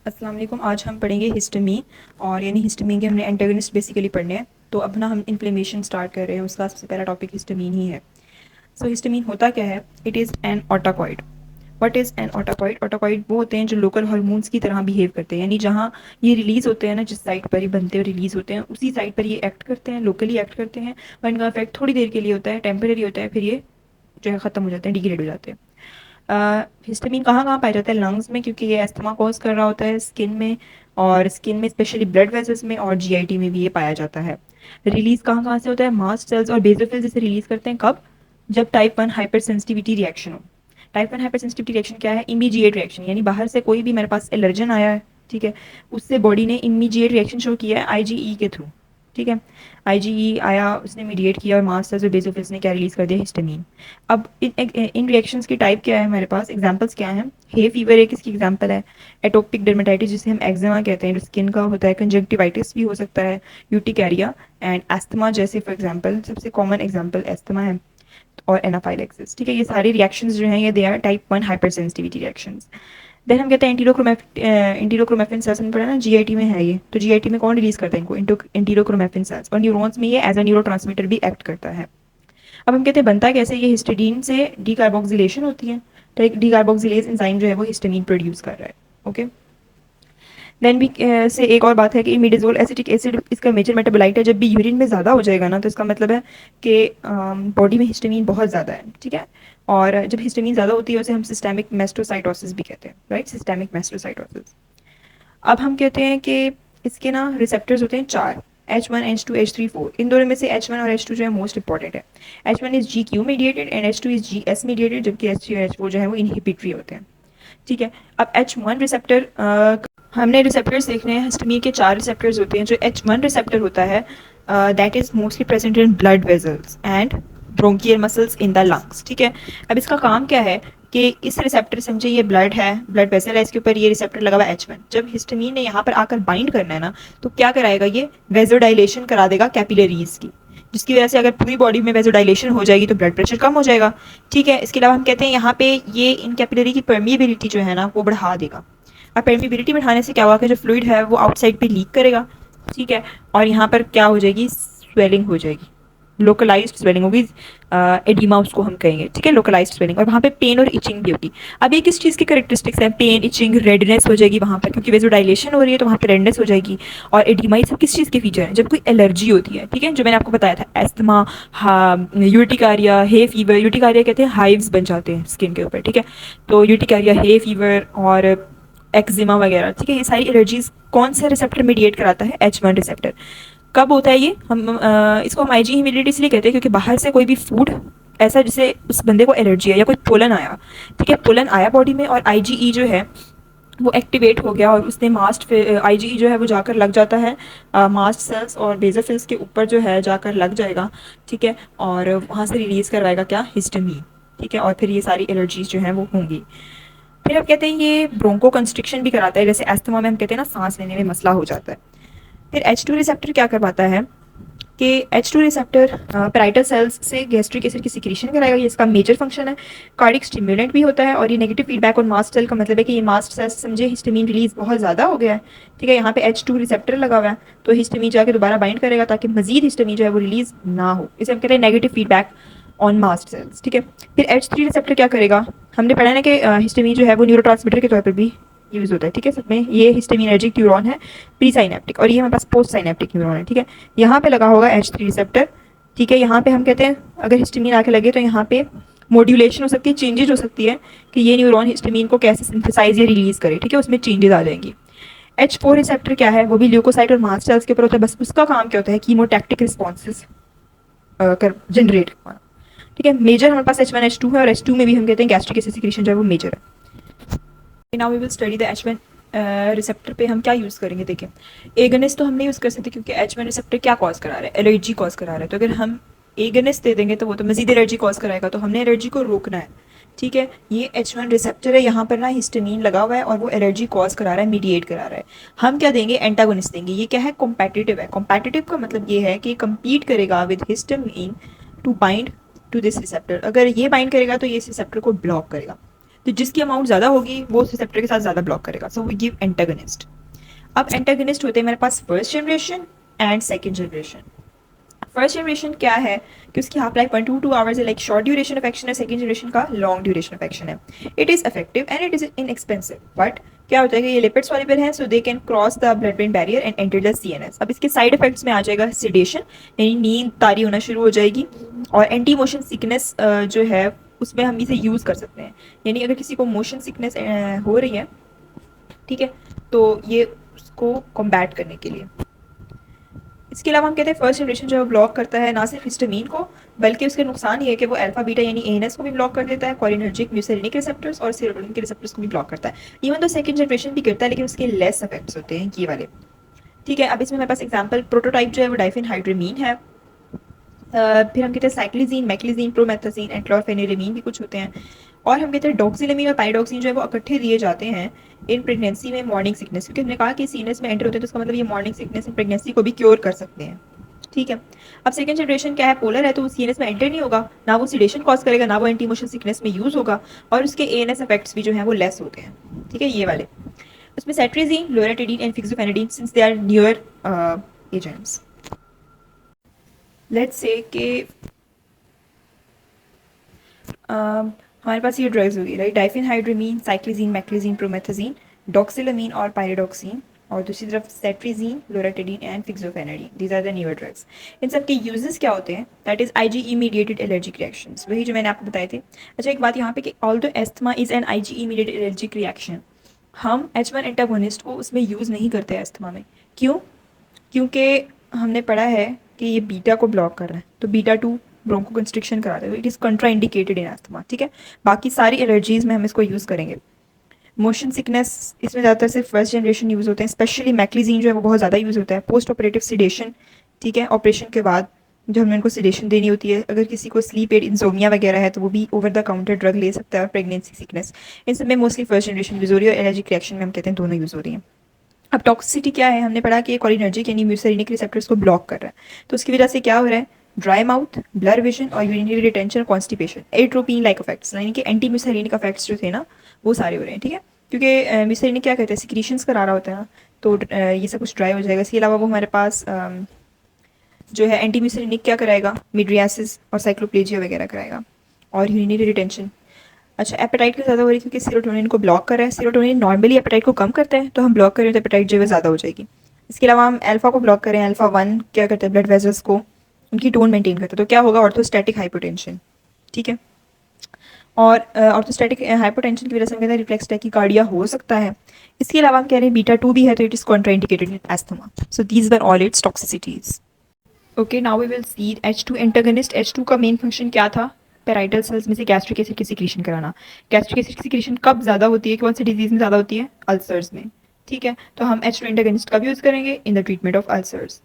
अस्सलाम वालेकुम। आज हम पढ़ेंगे हिस्टामीन और यानी हिस्टामीन के हमने एंटागनिस्ट बेसिकली पढ़ने हैं। तो अब ना हम इन्फ्लेमेशन स्टार्ट कर रहे हैं, उसका सबसे पहला टॉपिक हिस्टामीन ही है। सो हिस्टामीन होता क्या है? It is an autacoid. What is an autacoid? Autacoid वो होते हैं जो लोकल हार्मोन्स की तरह बिहेव करते हैं, यानी जहाँ ये रिलीज़ होते हैं ना, जिस साइट पर ये बनते हैं रिलीज़ होते हैं उसी साइट पर ये एक्ट करते हैं, लोकली एक्ट करते हैं। और इनका इफेक्ट थोड़ी देर के लिए होता है, टेम्परेरी होता है, फिर ये जो है ख़त्म हो जाते हैं, डिग्रेड हो जाते हैं। हिस्टामिन कहाँ कहाँ पाया जाता है? लंग्स में, क्योंकि ये अस्थमा कॉज कर रहा होता है। स्किन में, और स्किन में स्पेशली ब्लड वेसल्स में, और जीआईटी में भी ये पाया जाता है। रिलीज कहाँ कहाँ से होता है? मास्ट सेल्स और बेसोफिल्स इसे रिलीज करते हैं। कब? जब टाइप 1 हाइपर सेंसिटिविटी रिएक्शन हो। टाइप 1 हाइपर सेंसिटिविटी रिएक्शन क्या है? इमीडिएट रिएक्शन, यानी बाहर से कोई भी मेरे पास एलर्जन आया है, ठीक है, उससे बॉडी ने इमीडिएट रिएक्शन शो किया है आईजीई के थ्रू, ठीक है। आईजीई आया, उसने मीडिएट किया और मास्ट सेल्स और बेसोफिल्स ने क्या रिलीज कर दिया? हिस्टामिन। अब इन रिएक्शंस की टाइप क्या है हमारे पास? एग्जांपल्स क्या हैं? हे फीवर एक इसकी एग्जांपल है। एटोपिक डर्मेटाइटिस जिसे हम एक्जिमा कहते हैं, जो स्किन का होता है। कंजक्टिवाइटिस भी हो सकता है। यूटिकैरिया एंड एस्थमा जैसे, फॉर एग्जांपल सबसे कॉमन एग्जांपल एस्थमा है, और एनाफाइलेक्सिस, ठीक है। ये सारी रिएक्शंस जो हैं ये they are type 1 hypersensitivity reactions. Then हम कहते हैं एंटीरोक्रोमेफिन सेल्स, हमने पढ़ा ना जीआईटी में है ये। तो जीआईटी में कौन रिलीज करता है इनको? एंटीरोक्रोमेफिन सेल्स। और न्यूरॉन्स में ये एज अ न्यूरोट्रांसमीटर भी एक्ट करता है। अब हम कहते हैं बनता कैसे? ये हिस्टिडीन से डीकार्बोक्सिलेशन होती है, तो एक डीकार्बोक्सिलेज एंजाइम जो है वो हिस्टामिन प्रोड्यूस कर रहा है। ओके। देन भी से एक और बात है कि इमिडाजोल एसिटिक एसिड इसका मेजर मेटाबोलाइट है। जब भी यूरिन में ज़्यादा हो जाएगा ना, तो इसका मतलब है कि बॉडी में हिस्टामिन बहुत ज़्यादा है, ठीक है। और जब हिस्टामिन ज़्यादा होती है उसे हम सिस्टेमिक मेस्टोसाइटोसिस भी कहते हैं, राइट, सिस्टेमिक मेस्टोसाइटोसिस। अब हम कहते हैं कि इसके ना रिसेप्टर्स होते हैं 4, H1 H2 H3 4। इन दोनों में से H1 और H2 जो है मोस्ट इंपॉर्टेंट है। H1 is GQ mediated and H2 is GS mediated, जबकि H3 और H4 जो है वो इनहिबिटरी होते हैं, ठीक है। अब H1 रिसेप्टर, हमने रिसेप्टर्स देखने हैं। हिस्टामिन के 4 रिसेप्टर्स होते हैं। जो H1 रिसेप्टर होता है that is mostly present in blood vessels and bronchial muscles in the lungs, ठीक है। अब इसका काम क्या है कि इस रिसेप्टर, समझे ये ब्लड है, ब्लड वेसल है, इसके ऊपर ये रिसेप्टर लगा हुआ है H1। जब हिस्टामिन ने यहाँ पर आकर बाइंड करना है ना, तो क्या कराएगा? ये वेजोडाइलेशन करा देगा कैपिलरीज की, जिसकी वजह से अगर पूरी बॉडी में वेजोडाइलेशन हो जाएगी तो ब्लड प्रेशर कम हो जाएगा, ठीक है। इसके अलावा हम कहते हैं यहाँ पे ये इन कैपिलरी की परमिएबिलिटी जो है ना वो बढ़ा देगा। और परमिबिलिटी बढ़ाने से क्या हुआ कि जो फ्लूइड है वो आउटसाइड पे लीक करेगा, ठीक है। और यहाँ पर क्या हो जाएगी? स्वेलिंग हो जाएगी, लोकलाइज्ड स्वेलिंग होगी, एडिमा उसको हम कहेंगे, ठीक है, लोकलाइज्ड स्वेलिंग। और वहाँ पे पेन और इचिंग भी होगी। अब ये किस चीज़ की करेक्टरिस्टिक्स है? पेन, इचिंग, रेडनेस हो जाएगी वहाँ पर, क्योंकि वेजोडाइलेशन हो रही है तो वहाँ पर रेडनेस हो जाएगी। और एडिमा, ये सब किस चीज़ के फीचर हैं? जब कोई एलर्जी होती है, ठीक है, जो मैंने आपको बताया था, एस्थमा, हाँ, यूटिकारिया, हे फीवर। यूटिकारिया कहते हैं हाइव्स बन जाते हैं स्किन के ऊपर, ठीक है। तो यूटिकारिया, हे फीवर और एक्जिमा वगैरह, ठीक है, ये सारी एलर्जीज कौन सा रिसेप्टर मीडिएट कराता है? H1 receptor. कब होता है ये? हम इसको हम आईजी इम्यूनिटी इसलिए कहते हैं क्योंकि बाहर से कोई भी फूड ऐसा जिसे उस बंदे को एलर्जी है, या कोई पोलन आया, ठीक है, पोलन आया बॉडी में और आईजीई जो है वो एक्टिवेट हो गया, और उसने मास्ट आईजीई जो है वो जाकर लग जाता है मास्ट सेल्स और बेसोफिल्स के ऊपर जो है जाकर लग जाएगा, ठीक है। और वहाँ से रिलीज करवाएगा क्या? हिस्टामिन, ठीक है। और फिर ये सारी एलर्जीज जो हैं वो होंगी। फिर अब कहते हैं ये ब्रोंको कंस्ट्रिक्शन भी कराता है, जैसे एस्थमा में हम कहते हैं ना सांस लेने में मसला हो जाता है। फिर H2 रिसेप्टर क्या करवाता है कि H2 रिसेप्टर पैराइटल सेल्स से गैस्ट्रिक एसिड की सिक्रीशन कराएगा, ये इसका मेजर फंक्शन है। कार्डिक स्टिमुलेंट भी होता है। और ये negative feedback on mast cell का मतलब है कि ये मास्ट सेल्स, समझे, हिस्टामिन रिलीज बहुत ज़्यादा हो गया है, ठीक है, यहाँ पे H2 रिसेप्टर लगा हुआ है, तो हिस्टामिन जाके दोबारा बाइंड करेगा ताकि मजीद हिस्टामिन जो है वो रिलीज ना हो। इसे हम कहते हैं negative feedback on mast cells, ठीक है। फिर H3 रिसेप्टर क्या करेगा? हमने पढ़ा है ना कि हिस्टामिन जो है वो न्यूरोट्रांसमीटर के तौर पर भी यूज होता है, ठीक है। सब में ये हिस्टामिनर्जिक न्यूरॉन है, प्री साइनेप्टिक, और ये हमारे पास पोस्ट साइनेप्टिक न्यूरॉन है, ठीक है। यहाँ पे लगा होगा H3 रिसेप्टर, ठीक है। यहाँ पे हम कहते हैं अगर हिस्टामिन आके लगे तो यहाँ पे मॉड्यूलेशन हो सकती है, चेंजेज हो सकती है कि ये न्यूरॉन हिस्टामिन को कैसे सिंथेसाइज या रिलीज करे, ठीक है, उसमें चेंजेस आ जाएंगी। H4 रिसेप्टर क्या है? वो भी ल्यूकोसाइट और मास्ट सेल्स के ऊपर होता है, बस उसका काम क्या होता है? कीमोटैक्टिक रिस्पॉन्सेज कर जनरेट करवाना, ठीक है। मेजर हमारे पास H1 H2 है, और H2 में भी हम कहते हैं गैस्ट्रिक एसिड सिक्रीशन जो है वो मेजर है। Now we will study the H1 receptor पे हम क्या यूज़ करेंगे। देखें, एगनिस्ट तो हम नहीं यूज़ कर सकते क्योंकि H1 रिसेप्टर क्या कॉज करा रहा है? एलर्जी कॉज करा रहा है। तो अगर हम एगनिस्ट दे देंगे तो वो तो मजीद एलर्जी कॉज कराएगा, तो हमने एलर्जी को रोकना है, ठीक है। ये H1 रिसेप्टर है, यहाँ पर ना हिस्टामिन लगा हुआ है और वो एलर्जी कॉज करा रहा है, मीडिएट करा रहा है। हम क्या देंगे? एंटागोनिस्ट देंगे। ये क्या है? कॉम्पेटिटिव है। कॉम्पेटिटिव का मतलब ये है कि कम्पीट करेगा with histamine to bind to this receptor. अगर ये बाइंड करेगा तो ये इस रिसेप्टर को ब्लॉक करेगा। तो जिसकी अमाउंट ज़्यादा होगी वो उस रिसेप्टर के साथ ज़्यादा ब्लॉक करेगा, सो वी गिव एंटागनिस्ट। अब एंटागनिस्ट होते हैं मेरे पास first generation and second generation. First generation क्या है कि उसकी हाफ लाइफ 1 to 2 आवर्स है, like short duration of action है। सेकंड जनरेशन का लॉन्ग ड्यूरेशन ऑफ एक्शन है। It is effective and it is inexpensive, but क्या होता है कि ये लिपिड सॉल्युबल है, so they can cross the blood brain barrier and enter the CNS. अब इसके साइड इफेक्ट्स में आ जाएगा सिडेशन, यानी नींद तारी होना शुरू हो जाएगी, और एंटी मोशन सिकनेस जो है उसमें हम इसे यूज़ कर सकते हैं। यानी अगर किसी को मोशन सिकनेस हो रही है, ठीक है, तो ये उसको कॉम्बैट करने के लिए। इसके अलावा हम कहते हैं फर्स्ट जनरेशन जो है ब्लॉक करता है ना सिर्फ हिस्टामीन को, बल्कि उसके नुकसान ये है कि वो अल्फा बीटा यानी एएनएस को भी ब्लॉक कर देता है, कोलिनर्जिक म्यूसेरिनिक रिसेप्टर्स और सेरोटोनिन के रिसेप्टर्स को भी ब्लॉक करता है। इवन तो सेकंड जनरेशन भी करता है, लेकिन उसके लेस इफेक्ट्स होते हैं ये वाले। ठीक है, अब इसमें हमारे पास एग्जाम्पल प्रोटोटाइप जो है वो डाइफेनहाइड्रामीन है। फिर हम कहते हैं साइक्लिजीन, मैक्लिजीन, प्रोमेथाजीन एंड क्लोरफेनिरामीन भी कुछ होते हैं। और हम कहते हैं डॉक्सिलामीन और पाइरोक्सिन जो है वो इकट्ठे दिए जाते हैं इन प्रेगनेंसी में मॉर्निंग सिकनेस, क्योंकि हमने कहा कि सीनेस में एंटर होते हैं तो उसका मतलब ये मॉर्निंग सिकनेस इन प्रेगनेंसी को भी क्योर कर सकते हैं। ठीक है, अब सेकंड जनरेशन क्या है, पोलर है, तो वो सीएनएस में एंटर नहीं होगा, ना वो सिडेशन कॉज करेगा, ना वो एंटी मोशन सिकनेस में यूज होगा, और उसके एएनएस इफेक्ट्स भी जो हैं वो लेस होते हैं। ठीक है, ये वाले। उसमें cetirizine, loratadine and fexofenadine, since they are newer agents. Let's say कि हमारे पास ये ड्रग्स होगी, राइट, डाइफेनहाइड्रामीन, साइक्लिजीन, मैक्लिजीन, प्रोमेथाजीन, डॉक्सिलामीन और पायरिडोक्सिन, और दूसरी तरफ cetirizine, loratadine and fexofenadine. These are the newer drugs. इन सब के यूजेस क्या होते हैं, that is IgE mediated allergic reactions, वही जो मैंने आपको बताए थे। अच्छा, एक बात यहाँ पे कि although asthma is an IgE mediated allergic reaction, हम H1 एंटागोनिस्ट को उसमें यूज़ नहीं करते एस्थमा में। क्यों? क्योंकि हमने पढ़ा है कि ये बीटा को ब्लॉक कर रहा है, तो बीटा 2 ब्रोंको कंस्ट्रिक्शन कराता है, तो it is कंट्रा indicated in asthma. ठीक है, बाकी सारी एलर्जीज में हम इसको यूज़ करेंगे। मोशन सिकनेस, इसमें ज़्यादातर सिर्फ फर्स्ट जनरेशन यूज़ होते हैं, स्पेशली मैक्लिजीन जो है वो बहुत ज़्यादा यूज़ होता है। पोस्ट ऑपरेटिव सिडेशन, ठीक है, ऑपरेशन के बाद जो हमें उनको सिडेशन देनी होती है। अगर किसी को स्लीप एड इंसोमिया वगैरह है तो वो भी ओवर द काउंटर ड्रग ले सकता है। प्रेगनेंसी सिकनेस, इन सब में मोस्टली फर्स्ट जनरेशन यूज़ हो रही है, और एलर्जिक रिएक्शन में हम कहते हैं दोनों यूज़ हो रही हैं। अब टॉक्सिसिटी क्या है, हमने पढ़ा कि ये कोलिनर्जिक यानी म्यूसेरिनिक रिसेप्टर्स को ब्लॉक कर रहा है, तो उसकी वजह से क्या हो रहा है, ड्राई माउथ, ब्लर विजन और यूरिनरी रिटेंशन और कॉन्स्टिपेशन, एट्रोपिन लाइक इफेक्ट्स, यानी कि एंटी म्यूसेरिनिक इफेक्ट्स जो थे ना वो सारे हो रहे हैं। ठीक है, क्योंकि म्यूसेरिनिक क्या कहते हैं, सिक्रीशंस करा रहा होता है ना, तो ये सब कुछ ड्राई हो जाएगा। इसके अलावा वो हमारे पास जो है एंटी म्यूसेरिनिक क्या कराएगा, मिड्रियासिस और साइक्लोप्लेजिया वगैरह कराएगा, और यूरिनरी रिटेंशन। अच्छा, एपेटाइट क्यों ज़्यादा हो रही है, क्योंकि सेरोटोनिन को ब्लॉक कर रहा है। सेरोटोनिन नॉर्मली एपेटाइट को कम करता है, तो हम ब्लॉक करें तो एपेटाइट जो है ज़्यादा हो जाएगी। इसके अलावा हम अल्फा को ब्लॉक करें, अल्फा 1 क्या करता है, ब्लड वेजल्स को उनकी टोन मेंटेन करता है, तो क्या होगा, ऑर्थोस्टैटिक हाइपोटेंशन। ठीक है, और ऑर्थोस्टैटिक हाइपोटेंशन की वजह से हम कहते हैं रिफ्लेक्स टैकीकार्डिया हो सकता है। इसके अलावा हम कह रहे हैं बीटा 2 भी है, तो it is contraindicated in asthma. So these were all its toxicities. Okay, now we will see H2 antagonist. H2 का मेन फंक्शन क्या था, पेराइटल सेल्स में से गैस्ट्रिक एसिड की सिक्रीशन कराना। गैस्ट्रिक एसिड की सिक्रीशन कब ज़्यादा होती है, कौन सी डिजीज में ज़्यादा होती है, अल्सर्स में। ठीक है, तो हम H2 एंटागनिस्ट का भी यूज़ करेंगे in the treatment of ulcers.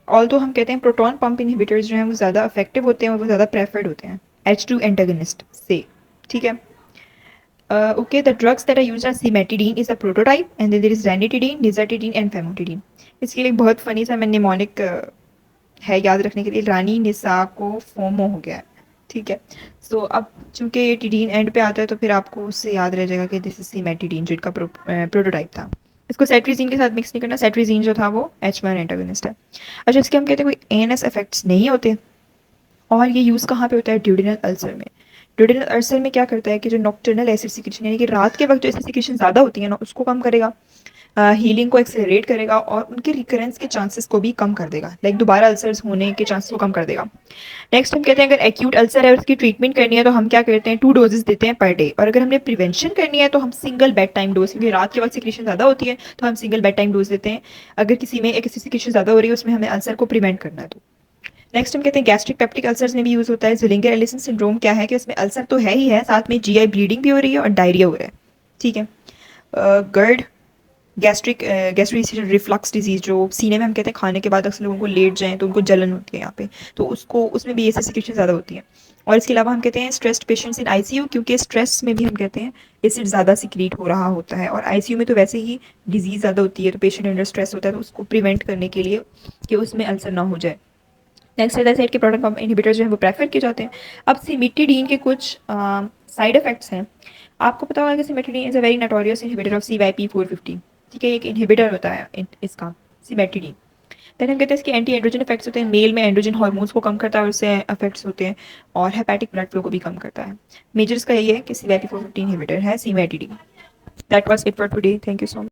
Although हम कहते हैं प्रोटॉन पंप इनहिबिटर्स जो हैं वो ज़्यादा इफेक्टिव होते हैं और वो ज़्यादा प्रेफर्ड होते हैं H2 एंटागनिस्ट से। ठीक है, okay, the drugs that are used are cimetidine is a prototype, and then there is ranitidine, nizatidine and famotidine. इसके लिए बहुत फनी सा मैं निमोनिक है याद रखने के लिए, रानी निसा को फोमो हो गया है। ठीक है, सो अब चूंकि ये टिडीन एंड पे आता है तो फिर आपको उससे याद रह जाएगा कि दिस इज सिमेटिडीन जिनका प्रोटोटाइप था। इसको सेट्रिजीन के साथ मिक्स नहीं करना, सेट्रिजीन जो था वो H1 एंटागोनिस्ट है। अच्छा, इसके हम कहते हैं कोई एएनएस इफेक्ट्स नहीं होते, और ये यूज़ कहाँ पे होता है, ड्यूडेनल अल्सर में। ड्यूडेनल अल्सर में क्या करता है कि जो नॉक्टर्नल एसिड सिक्रीशन यानी कि रात के वक्त जो एसिड सिक्रीशन ज़्यादा होती है ना उसको कम करेगा, हीलिंग को एक्सेलरेट करेगा, और उनके रिकरेंस के चांसेस को भी कम कर देगा, लाइक दोबारा अल्सर्स होने के चांसेस को कम कर देगा। नेक्स्ट हम कहते हैं अगर एक्यूट अल्सर है और उसकी ट्रीटमेंट करनी है तो हम क्या करते हैं, 2 डोजेस देते हैं पर डे, और अगर हमने प्रिवेंशन करनी है तो हम सिंगल बेड टाइम डोज, क्योंकि रात के वक्त सिक्रीशन ज़्यादा होती है तो हम सिंगल बेड टाइम डोज देते हैं अगर किसी में एक एसिड सिक्रीशन ज़्यादा हो रही है उसमें हमें अल्सर को प्रिवेंट करना है तो। नेक्स्ट हम कहते हैं गैस्ट्रिक पेप्टिक अल्सर्स में भी यूज़ होता है। ज़िलिंगर एलिसन सिंड्रोम क्या है कि उसमें अल्सर तो है ही है, साथ में जीआई ब्लीडिंग भी हो रही है और डायरिया हो रहा है। ठीक है, गर्ड गैस्ट्रिक रिफ्लक्स डिजीज़ जो सीने में हम कहते हैं खाने के बाद अक्सर लोगों को लेट जाएं तो उनको जलन होती है यहाँ पे, तो उसको उसमें भी एसिड सिक्रीशन ज़्यादा होती है। और इसके अलावा हम कहते हैं स्ट्रेस्ड पेशेंट्स इन आईसीयू, क्योंकि स्ट्रेस में भी हम कहते हैं एसिड ज़्यादा सिक्रीट हो रहा होता है, और आईसीयू में तो वैसे ही डिजीज़ ज़्यादा होती है, तो पेशेंट अंडर स्ट्रेस होता है, तो उसको प्रिवेंट करने के लिए कि उसमें अल्सर ना हो जाए। नेक्स्ट साइड के प्रोटॉन पंप इनहिबिटर जो है वो प्रेफर किए जाते हैं। अब सिमिटिडीन के कुछ साइड इफ़ेक्ट्स हैं। आपको पता होगा कि cimetidine is a very notorious inhibitor of CYP450, ठीक है, एक इनहिबिटर होता है इसका सिमेट्रिडीन। देन हम कहते हैं इसके एंटी एंड्रोजन इफेक्ट्स होते हैं, मेल में एंड्रोजन हार्मोन्स को कम करता है और उससे इफेक्ट्स होते हैं, और हेपेटिक ब्लड फ्लो को भी कम करता है। मेजर्स का यही है कि CYP450 इनहिबिटर है cimetidine. That was it for today, thank you so much.